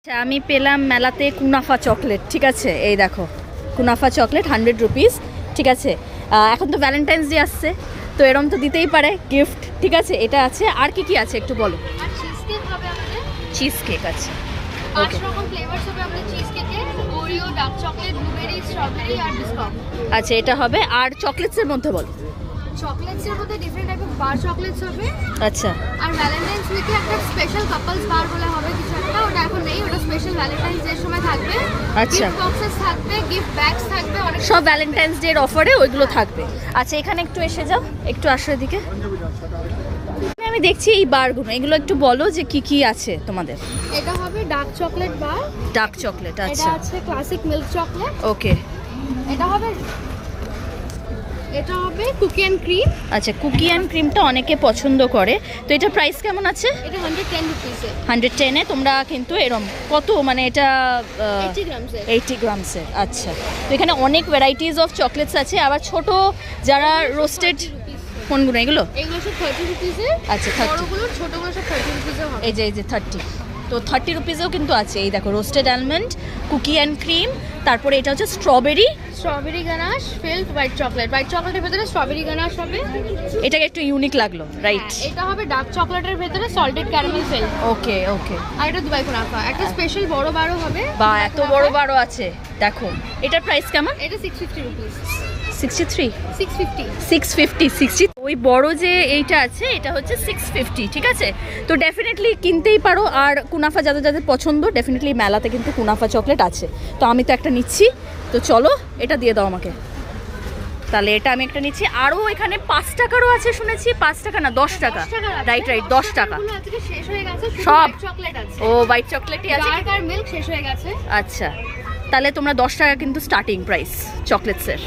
আচ্ছা, আমি পেলাম মেলাতে কুনাফা চকলেট। ঠিক আছে, এই দেখো কুনাফা চকলেট 100 রুপিস। ঠিক আছে, এখন তো ভ্যালেন্টাইন্স ডে আসছে, তো এরম তো দিতেই পারে গিফট। ঠিক আছে, এটা আছে। আর কি কি আছে একটু বলো। আর চিজ কেক হবে আমাদের। চিজ কেক আছে, 5 রকম ফ্লেভারস হবে আমাদের চিজ কেকে। Oreo, dark chocolate, blueberry, strawberry আর বিস্কুট। আচ্ছা এটা হবে। আর চকলেটসের মধ্যে বলো। চকলেটসের মধ্যে ডিফারেন্ট টাইপের বার চকলেটস হবে। আচ্ছা আর ভ্যালেন্টাইন্স উইকে একটা স্পেশাল কাপলস বার বলে হবে কিছু একটা, ওটা এখন নেই, ওটা স্পেশাল ভ্যালেন্টাইন্স ডে সময় থাকবে। আচ্ছা। গিফট বক্সেস থাকবে, গিফট ব্যাগস থাকবে, অনেক সব ভ্যালেন্টাইন্স ডে এর অফারে ওইগুলো থাকবে। আচ্ছা এখানে একটু এসে যাও, একটু আসো এদিকে। আমি দেখছি এই বারগুলো, এগুলো একটু বলো যে কি কি আছে তোমাদের। এটা হবে dark chocolate bar. Dark chocolate, এটা আচ্ছা আছে ক্লাসিক মিল্ক চকলেট। ওকে। এটা হবে কুকি অ্যান্ড ক্রিম। আচ্ছা, কুকি অ্যান্ড ক্রিমটা অনেকে পছন্দ করে, তো এটা প্রাইস কেমন আছে? এটা 110 রুপিসে। 110-এ তোমরা কিন্তু এরম কত, মানে এটা 80 গ্রামসের। 80 গ্রামসের। আচ্ছা, তো এখানে অনেক ভ্যারাইটিস অফ চকলেটস আছে। আবার ছোট যারা রোস্টেড, কোনগুলো এগুলো? এগুলো সব 30 রুপিসে। আচ্ছা 30, বড়গুলো ছোটগুলো সব 30 রুপিসে হবে। এই যে 30, তো 30 রুপিসেও কিন্তু আছে। এই দেখো roasted almond, cookie and cream, তারপরে এটা হচ্ছে strawberry ganache filled white chocolate. White চকলেটের ভেতরে স্ট্রবেরি গানাশ হবে। এটাকে একটু ইউনিক লাগলো, রাইট? এটা হবে ডার্ক চকলেটের ভেতরে সল্টেড ক্যারামেল ফিল্ড। ওকে ওকে। আর এটা দুবাই কুনাফা। একটা স্পেশাল বড় বারও হবে। বা এত বড় বারও আছে, দেখো। এটার প্রাইস কেমন? এটা 650 রুপিস। 63, 650। 650, 60। ওই বড় যে এইটা আছে এটা হচ্ছে 650। ঠিক আছে, তো ডেফিনেটলি কিনতেই পারো। আর কুনাফা যাদের যাদের পছন্দ, ডেফিনেটলি মেলাতে কিন্তু কুনাফা চকলেট আছে। তো আমি তো একটা নিচ্ছি, তো চলো এটা দিয়ে দাও আমাকে। তাহলে এটা আমি একটা নিচ্ছি। আরও এখানে 5 টাকারও আছে শুনেছি। 5 টাকা না 10 টাকা, রাইট রাইট 10 টাকা। এগুলো আজকে শেষ হয়ে গেছে, সব চকলেট আছে। ও হোয়াইট চকলেটই আছে। ডার্ক আর মিল্ক শেষ হয়ে গেছে। আচ্ছা, তাহলে তোমরা 10 টাকা কিন্তু স্টার্টিং প্রাইস চকলেটসের।